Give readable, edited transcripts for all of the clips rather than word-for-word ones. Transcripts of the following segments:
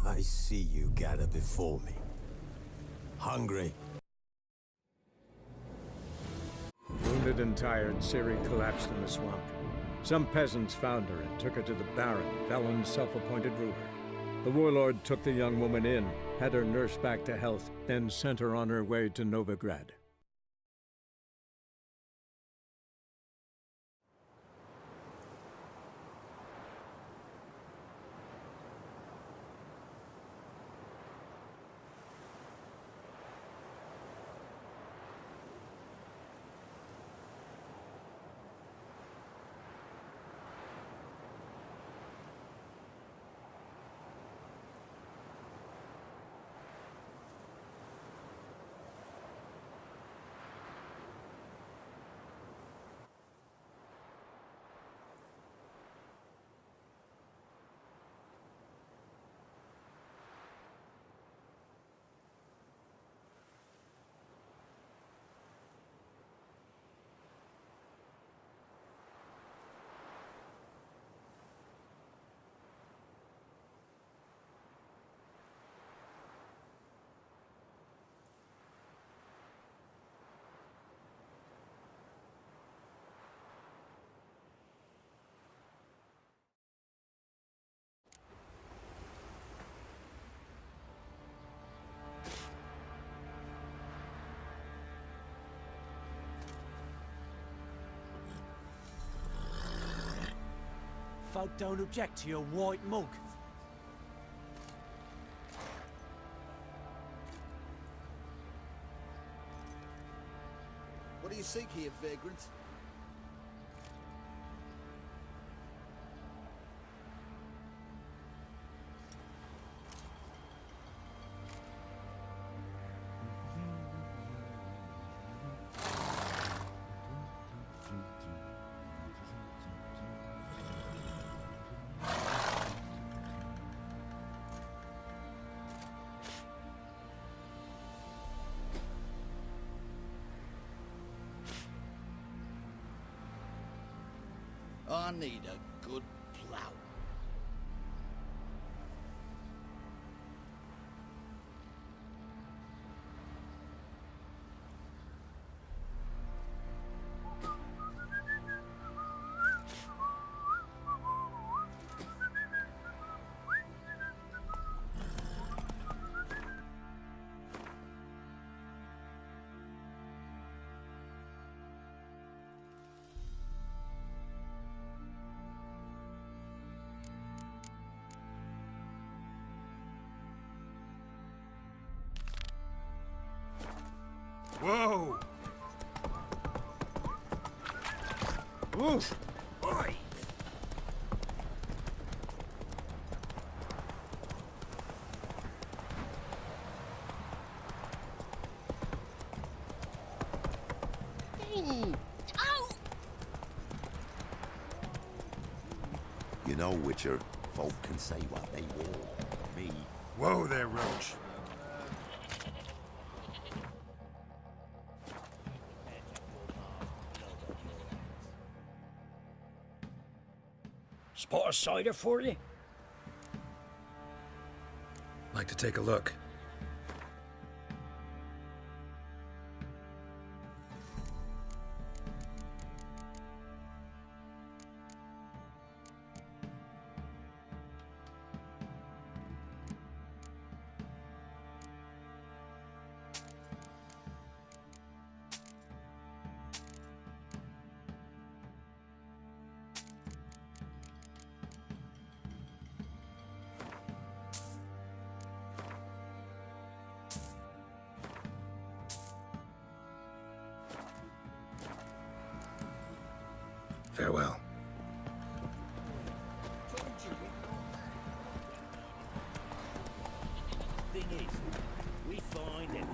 I see you gather before me. Hungry? Wounded and tired, Ciri collapsed in the swamp. Some peasants found her and took her to the Baron, Velen's self-appointed ruler. The warlord took the young woman in, had her nursed back to health, then sent her on her way to Novigrad. Folk don't object to your white mug. What do you seek here, vagrant? I need a good plow. Whoa! Oof! Oi! You know, Witcher, folk can say what they will. Me. Whoa there, Roach. Spot a cider for you? Like to take a look. Farewell. Thing is, we find everything.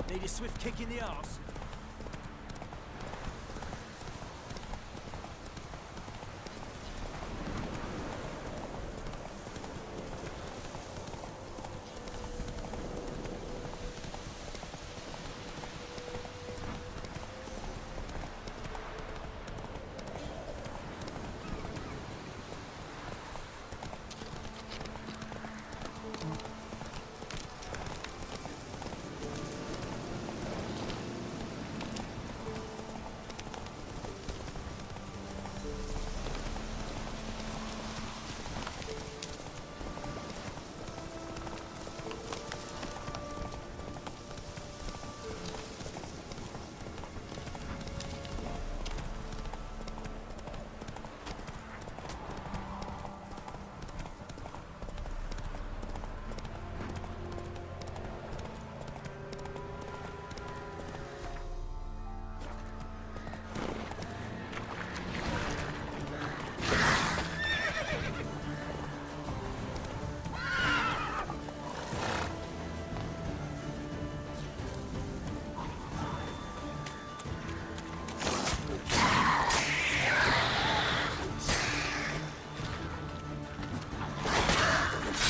Need a swift kick in the arse.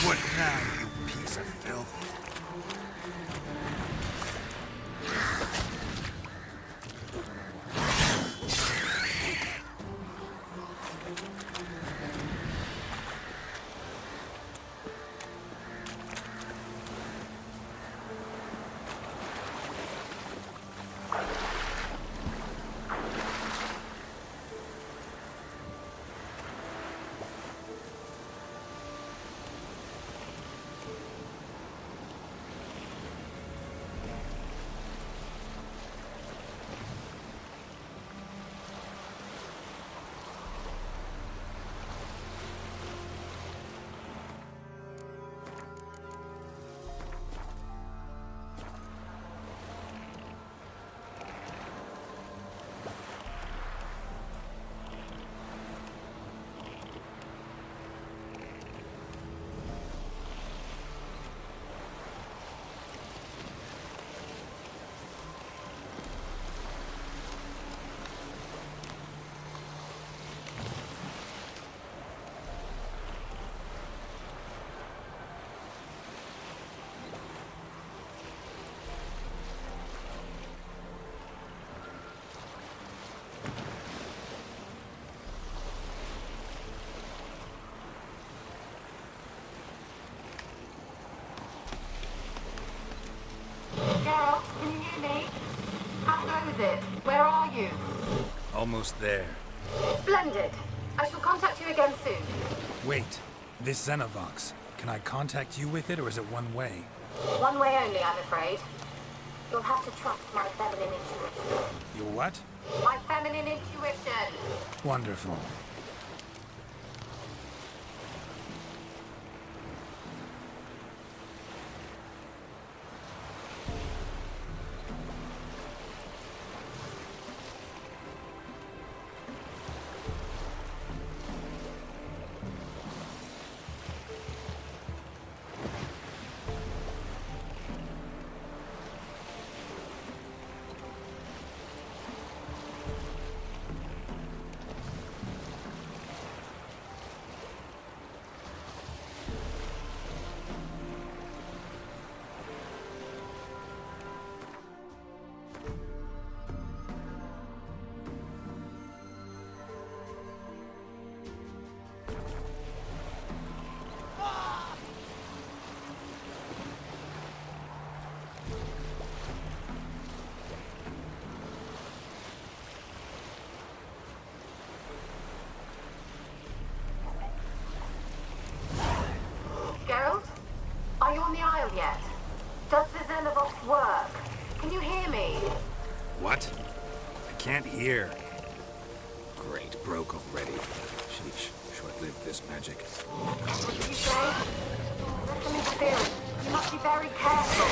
What now, you piece of filth? Geralt, can you hear me? How goes it? Where are you? Almost there. Splendid. I shall contact you again soon. Wait, this Xenovox. Can I contact you with it, or is it one way? One way only, I'm afraid. You'll have to trust my feminine intuition. Your what? My feminine intuition. Wonderful. Geralt? Are you on the Isle yet? Does the Xenovox work? Can you hear me? What? I can't hear. Great, broke already. Sheesh, short-lived this magic. What did you say? Listen to Phil. You must be very careful.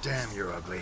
Damn, you're ugly.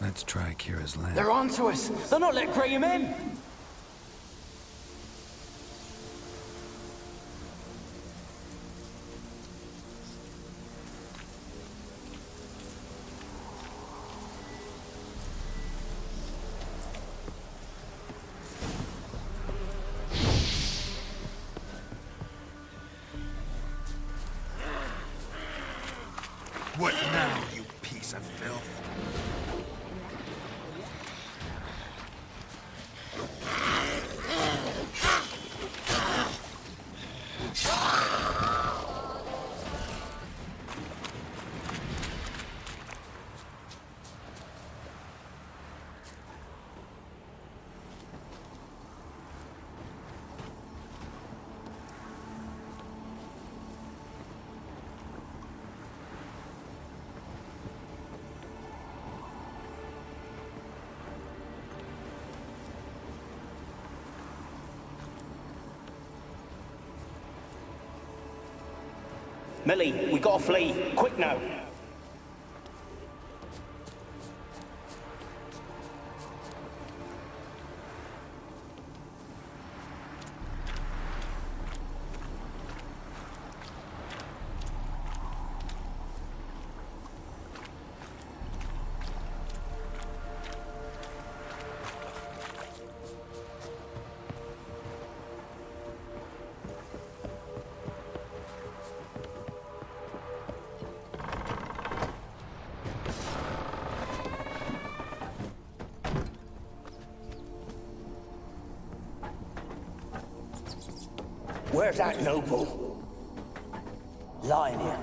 Let's try Kira's land. They're onto us. They're not letting Graham in. What now, you piece of filth? Millie, we gotta flee. Quick now. Where's that noble? Lying here.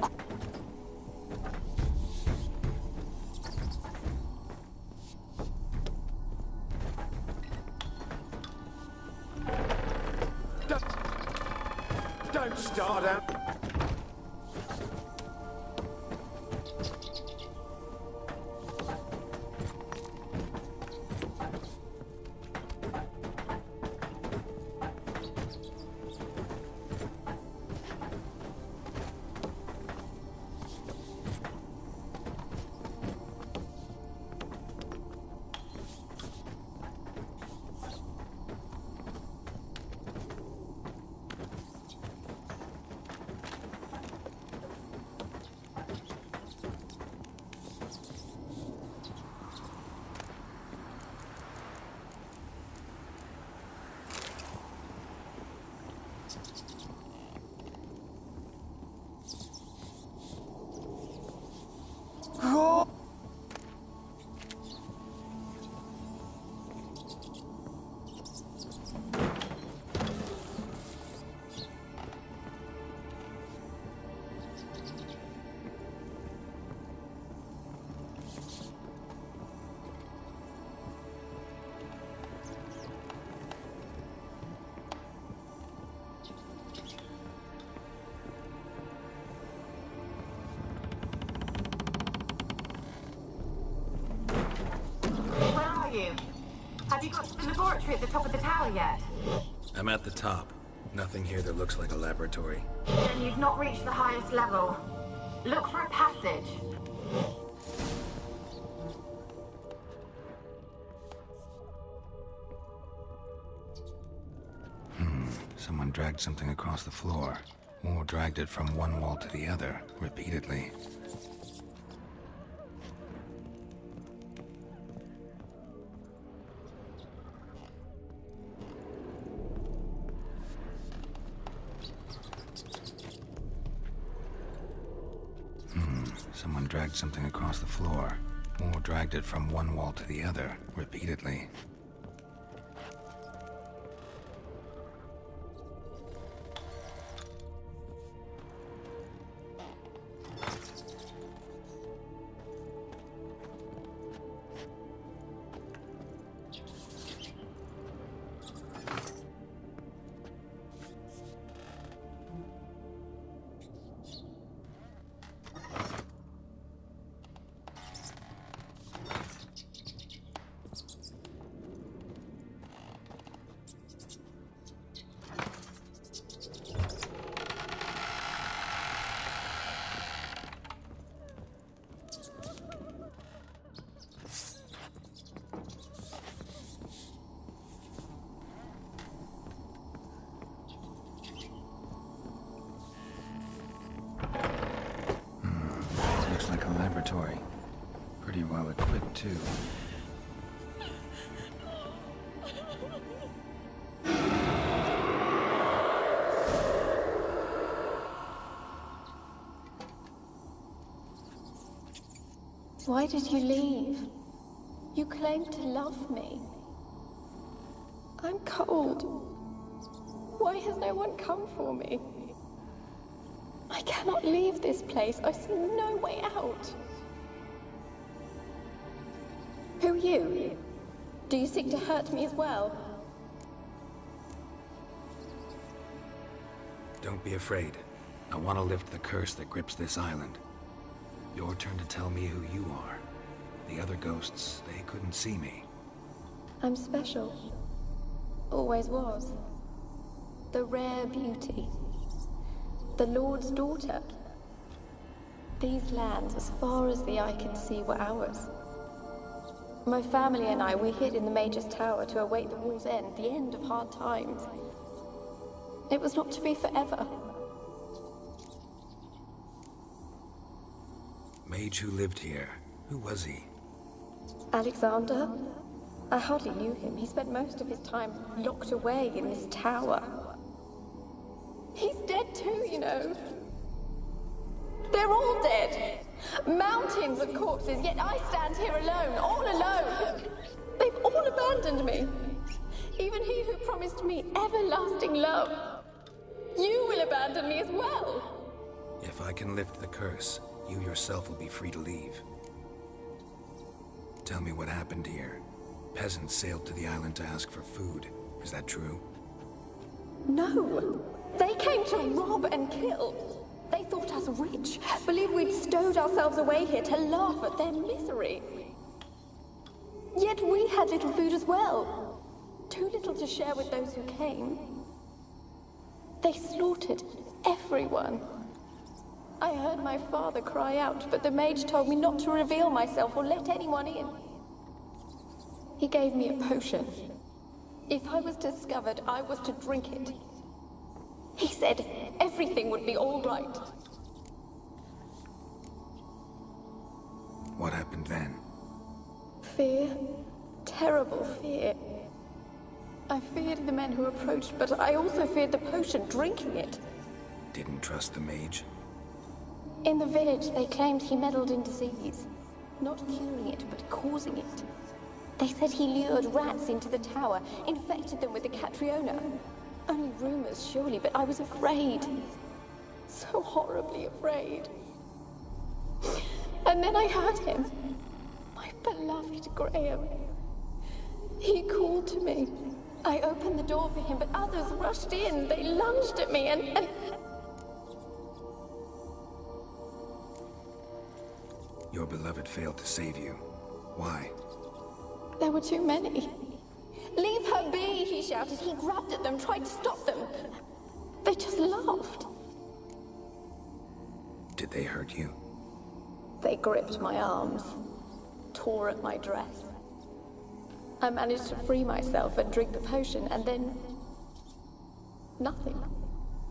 Don't start out. You? Have you got to the laboratory at the top of the tower yet? I'm at the top. Nothing here that looks like a laboratory. Then you've not reached the highest level. Look for a passage. Someone dragged something across the floor. Or dragged it from one wall to the other, repeatedly. Someone dragged something across the floor, or dragged it from one wall to the other, repeatedly. laboratory. Pretty well equipped, too. Why did you leave? You claimed to love me. I'm cold. Why has no one come for me? I cannot leave this place. I see no way out. Who are you? Do you seek to hurt me as well? Don't be afraid. I want to lift the curse that grips this island. Your turn to tell me who you are. The other ghosts, they couldn't see me. I'm special. Always was. The rare beauty. The Lord's daughter. These lands, as far as the eye can see, were ours. My family and I, we hid in the Mage's Tower to await the war's end, the end of hard times. It was not to be forever. Mage who lived here. Who was he? Alexander? I hardly knew him. He spent most of his time locked away in this tower. He's dead too, you know. They're all dead. Mountains of corpses, yet I stand here alone, all alone. They've all abandoned me. Even he who promised me everlasting love. You will abandon me as well. If I can lift the curse, you yourself will be free to leave. Tell me what happened here. Peasants sailed to the island to ask for food. Is that true? No. They came to rob and kill. They thought us rich, believed we'd stowed ourselves away here to laugh at their misery. Yet we had little food as well. Too little to share with those who came. They slaughtered everyone. I heard my father cry out, but the mage told me not to reveal myself or let anyone in. He gave me a potion. If I was discovered, I was to drink it. He said everything would be all right. What happened then? Fear. Terrible fear. I feared the men who approached, but I also feared the potion, drinking it. Didn't trust the mage? In the village, they claimed he meddled in disease. Not curing it, but causing it. They said he lured rats into the tower, infected them with the Catriona. Only rumors, surely, but I was afraid. So horribly afraid. And then I heard him. My beloved Graham. He called to me. I opened the door for him, but others rushed in. They lunged at me and... Your beloved failed to save you. Why? There were too many. Leave her be, he shouted. He grabbed at them, tried to stop them. They just laughed. Did they hurt you? They gripped my arms, tore at my dress. I managed to free myself and drink the potion, and then... nothing.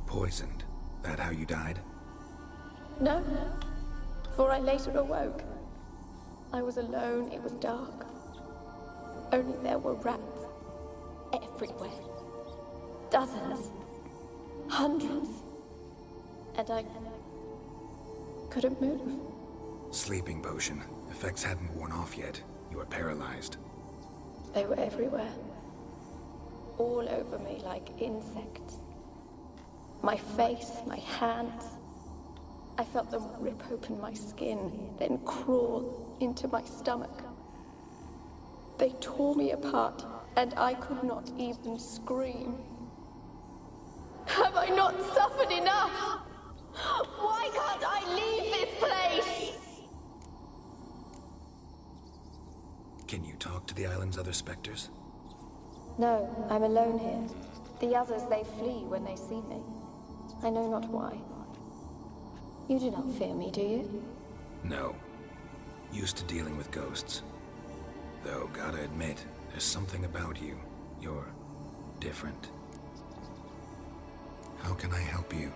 Poisoned? That how you died? No, for I later awoke. I was alone, it was dark. Only there were rats. Everywhere. Dozens. Hundreds. And I couldn't move. Sleeping potion. Effects hadn't worn off yet. You were paralyzed. They were everywhere. All over me like insects. My face, my hands. I felt them rip open my skin, then crawl into my stomach. They tore me apart, and I could not even scream. Have I not suffered enough? Why can't I leave this place? Can you talk to the island's other specters? No, I'm alone here. The others, they flee when they see me. I know not why. You do not fear me, do you? No. Used to dealing with ghosts. Though, gotta admit, there's something about you. You're different. How can I help you?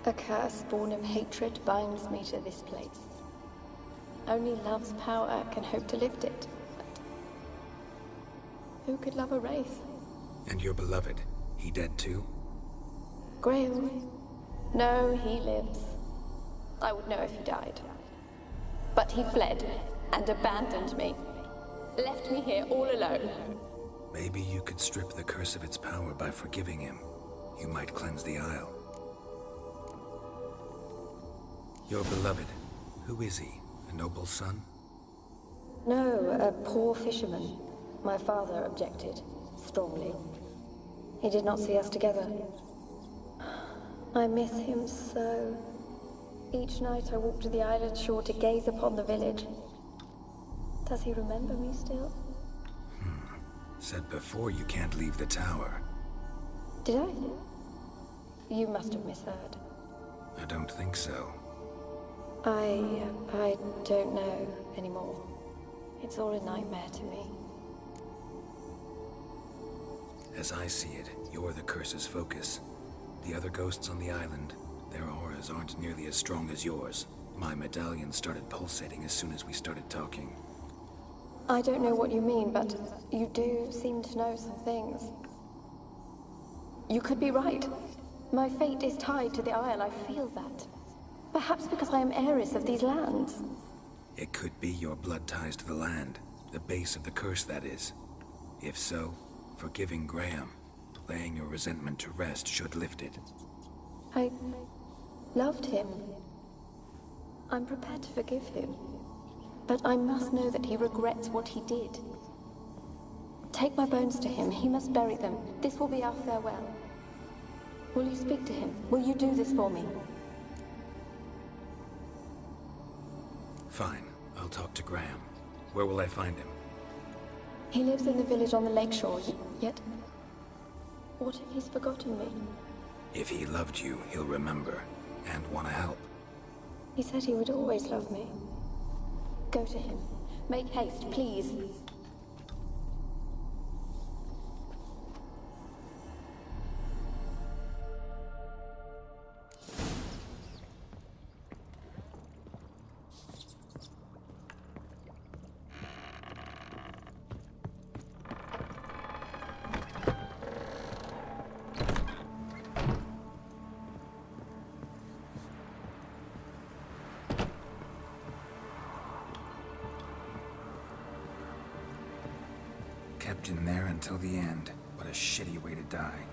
A curse born of hatred binds me to this place. Only love's power can hope to lift it. But who could love a wraith? And your beloved, he dead too? Graham? No, he lives. I would know if he died. But he fled and abandoned me. Left me here all alone. Maybe you could strip the curse of its power by forgiving him. You might cleanse the Isle. Your beloved, who is he? A noble son? No, a poor fisherman. My father objected, strongly. He did not see us together. I miss him so. Each night I walk to the island shore to gaze upon the village. Does he remember me still? Said before you can't leave the tower. Did I? You must have misheard. I don't think so. I don't know anymore. It's all a nightmare to me. As I see it, you're the curse's focus. The other ghosts on the island, their auras aren't nearly as strong as yours. My medallion started pulsating as soon as we started talking. I don't know what you mean, but you do seem to know some things. You could be right. My fate is tied to the Isle, I feel that. Perhaps because I am heiress of these lands. It could be your blood ties to the land, the base of the curse, that is. If so, forgiving Graham, laying your resentment to rest should lift it. I loved him. I'm prepared to forgive him. But I must know that he regrets what he did. Take my bones to him. He must bury them. This will be our farewell. Will you speak to him? Will you do this for me? Fine. I'll talk to Graham. Where will I find him? He lives in the village on the lakeshore, yet... What if he's forgotten me? If he loved you, he'll remember, and want to help. He said he would always love me. Go to him. Make haste, please. Kept in there until the end. What a shitty way to die.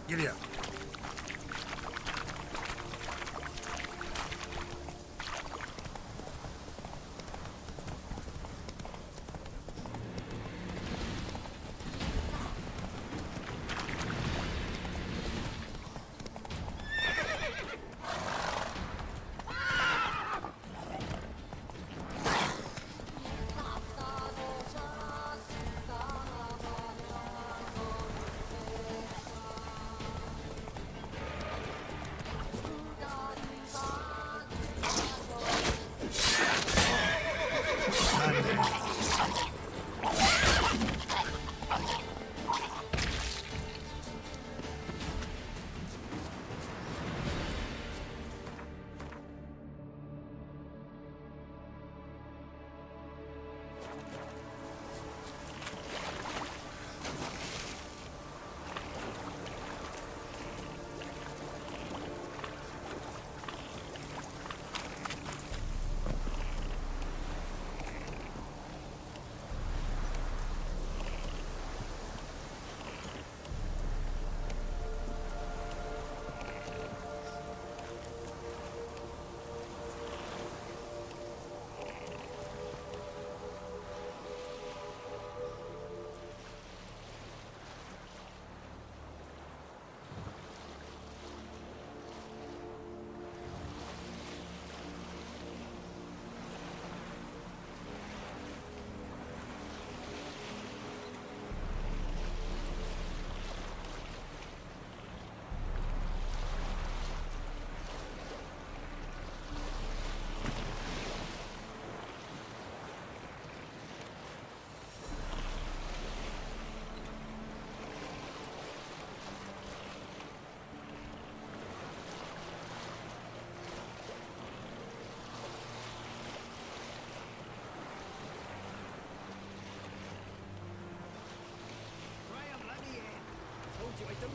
Giddy up.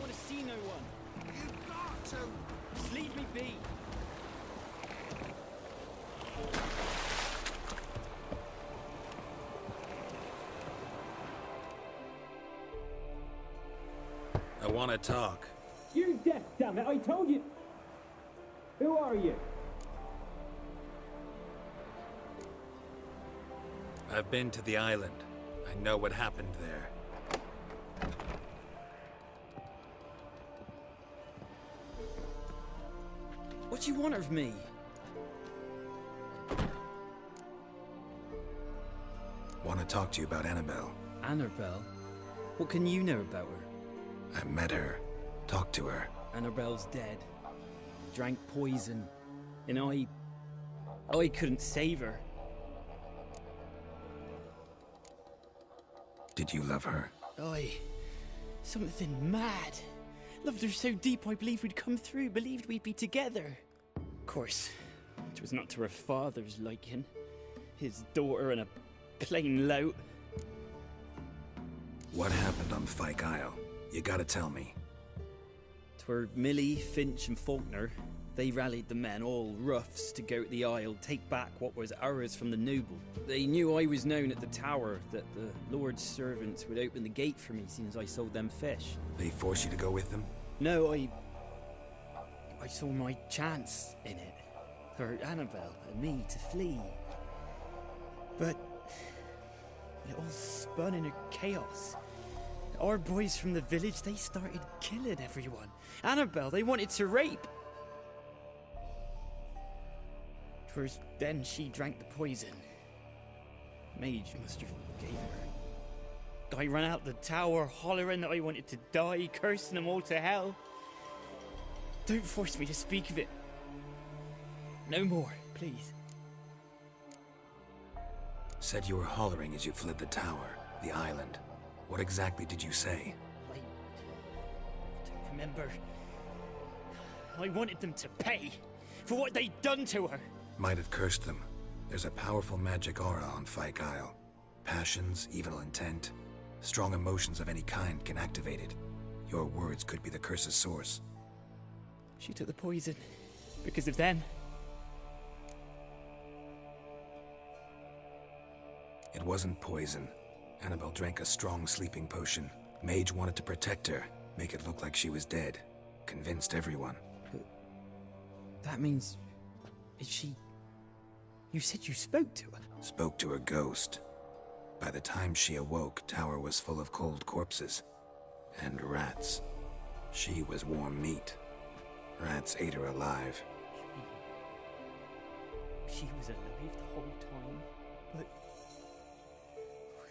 want to see no one. You've got to. Just leave me be. I want to talk. You're deaf, damn it! I told you. Who are you? I've been to the island. I know what happened there. What do you want of me? Want to talk to you about Annabelle. Annabelle? What can you know about her? I met her. Talked to her. Annabelle's dead. Drank poison. And I couldn't save her. Did you love her? Something mad. Loved her so deep I believed we'd come through, believed we'd be together. Of course, it was not to her father's liking. His daughter and a plain lout. What happened on Fyke Isle? You gotta tell me. 'Twere Millie, Finch and Faulkner. They rallied the men, all roughs, to go to the Isle, take back what was ours from the noble. They knew I was known at the tower, that the Lord's servants would open the gate for me, seeing as I sold them fish. They forced you to go with them? No, I saw my chance in it. For Annabelle and me to flee. But it all spun in a chaos. Our boys from the village, they started killing everyone. Annabelle, they wanted to rape. 'Twas then she drank the poison. Mage must have gave her. I ran out the tower hollering that I wanted to die, cursing them all to hell. Don't force me to speak of it. No more, please. Said you were hollering as you fled the tower, the island. What exactly did you say? I don't remember. I wanted them to pay for what they'd done to her. Might have cursed them. There's a powerful magic aura on Fyke Isle. Passions, evil intent, strong emotions of any kind can activate it. Your words could be the curse's source. She took the poison because of them. It wasn't poison. Annabelle drank a strong sleeping potion. Mage wanted to protect her, make it look like she was dead. Convinced everyone. But that means... is she... You said you spoke to her? Spoke to her ghost. By the time she awoke, Tower was full of cold corpses. And rats. She was warm meat. Rats ate her alive. She was alive the whole time? But...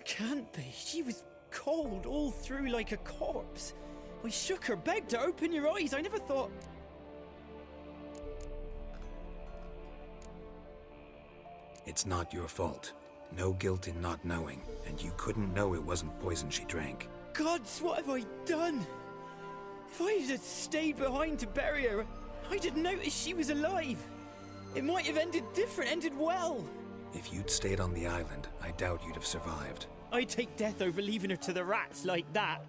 it can't be. She was cold all through like a corpse. I shook her, begged her, open your eyes. I never thought... It's not your fault. No guilt in not knowing, and you couldn't know it wasn't poison she drank. Gods, what have I done? If I had stayed behind to bury her, I didn't notice she was alive. It might have ended different, ended well. If you'd stayed on the island, I doubt you'd have survived. I'd take death over leaving her to the rats like that.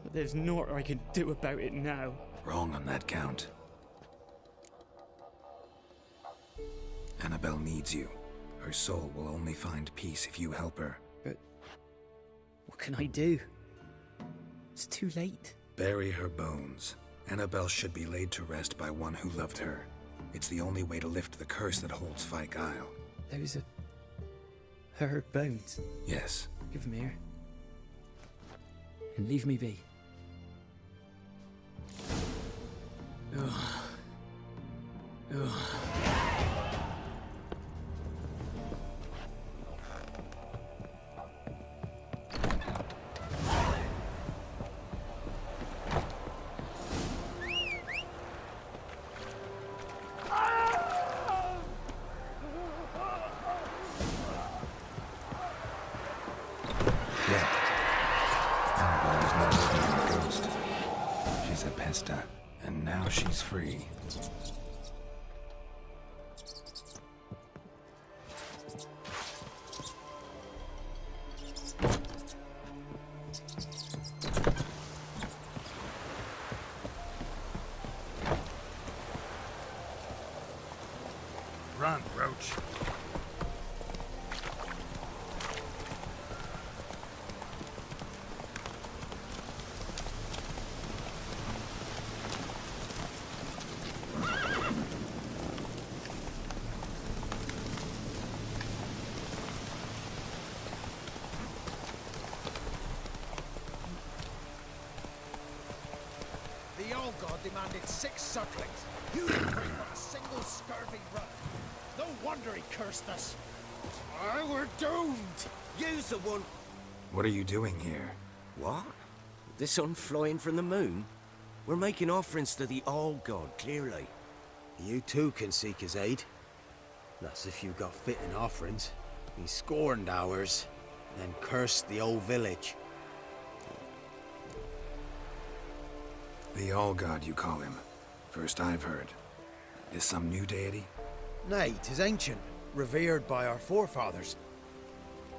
But there's naught I can do about it now. Wrong on that count. Annabelle needs you. Her soul will only find peace if you help her. But what can I do? It's too late. Bury her bones. Annabelle should be laid to rest by one who loved her. It's the only way to lift the curse that holds Fyke Isle. Those are... her bones. Yes. Give them here. And leave me be. Ugh. Ugh. And now she's free. Run, Roach. The old god demanded 6 sucklings. You didn't bring but a single scurvy run. No wonder he cursed us. We're doomed. Use the one. What are you doing here? What? The sun flying from the moon? We're making offerings to the All God, clearly. You too can seek his aid. That's if you got fitting offerings. He scorned ours, then cursed the old village. The All-God, you call him. First I've heard. Is some new deity? Nay, 'tis ancient, revered by our forefathers.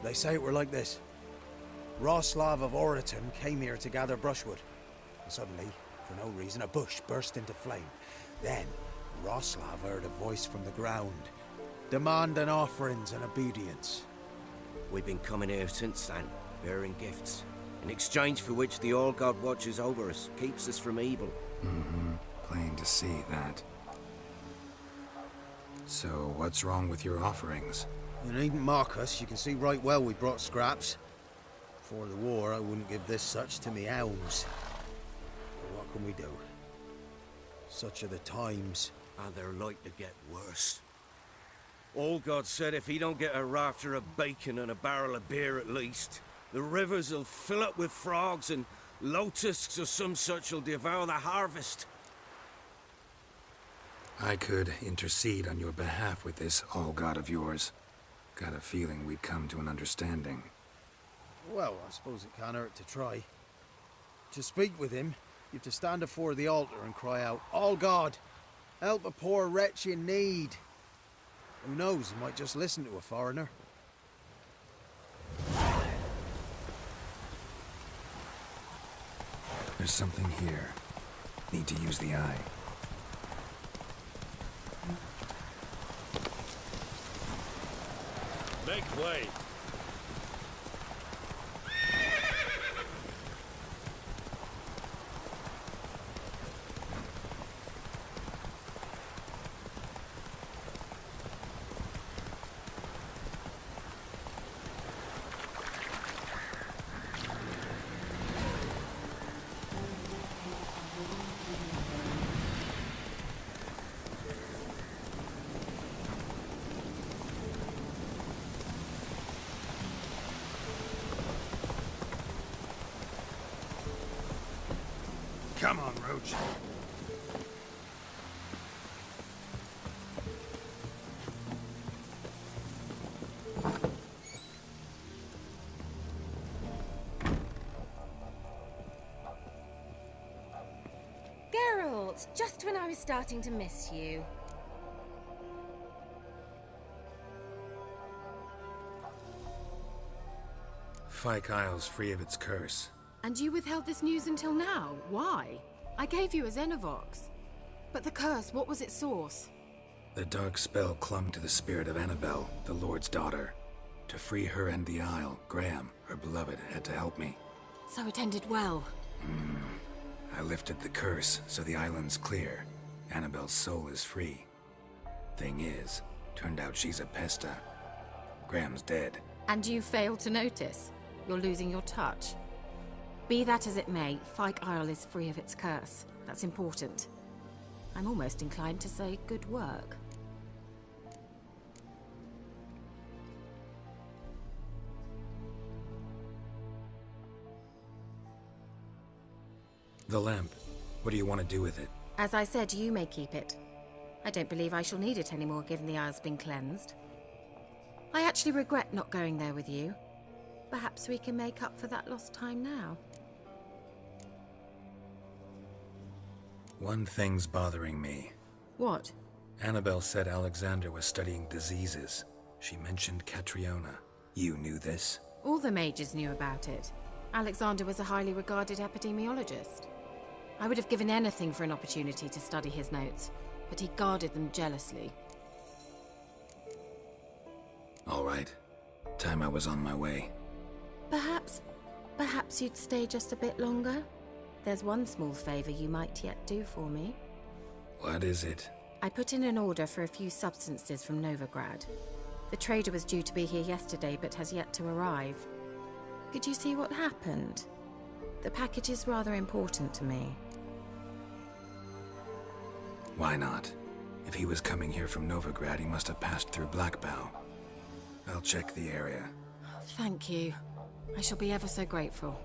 They say it were like this. Roslav of Oriton came here to gather brushwood. And suddenly, for no reason, a bush burst into flame. Then, Roslav heard a voice from the ground, demanding offerings and obedience. We've been coming here since then, bearing gifts, in exchange for which the All God watches over us, keeps us from evil. Mm-hmm. Plain to see that. So, what's wrong with your offerings? You needn't mock us, you can see right well we brought scraps. Before the war, I wouldn't give this such to me elves. But what can we do? Such are the times. And they're like to get worse. All God said if he don't get a rafter of bacon and a barrel of beer at least, the rivers will fill up with frogs and locusts or some such will devour the harvest. I could intercede on your behalf with this All-God of yours. Got a feeling we'd come to an understanding. Well, I suppose it can't hurt to try. To speak with him, you have to stand before the altar and cry out, All God, help a poor wretch in need. Who knows, he might just listen to a foreigner. There's something here. Need to use the eye. Make way. Come on, Roach. Geralt, just when I was starting to miss you. Fyke Isle's free of its curse. And you withheld this news until now? Why? I gave you a Xenovox. But the curse, what was its source? The dark spell clung to the spirit of Annabelle, the Lord's daughter. To free her and the Isle, Graham, her beloved, had to help me. So it ended well. I lifted the curse, so the island's clear. Annabelle's soul is free. Thing is, turned out she's a Pesta. Graham's dead. And you failed to notice? You're losing your touch. Be that as it may, Fyke Isle is free of its curse. That's important. I'm almost inclined to say good work. The lamp. What do you want to do with it? As I said, you may keep it. I don't believe I shall need it anymore, given the Isle's been cleansed. I actually regret not going there with you. Perhaps we can make up for that lost time now. One thing's bothering me. What? Annabelle said Alexander was studying diseases. She mentioned Catriona. You knew this? All the mages knew about it. Alexander was a highly regarded epidemiologist. I would have given anything for an opportunity to study his notes, but he guarded them jealously. right. Time I was on my way. Perhaps you'd stay just a bit longer? There's one small favor you might yet do for me. What is it? I put in an order for a few substances from Novigrad. The trader was due to be here yesterday, but has yet to arrive. Could you see what happened? The package is rather important to me. Why not? If he was coming here from Novigrad, he must have passed through Blackbough. I'll check the area. Thank you. I shall be ever so grateful.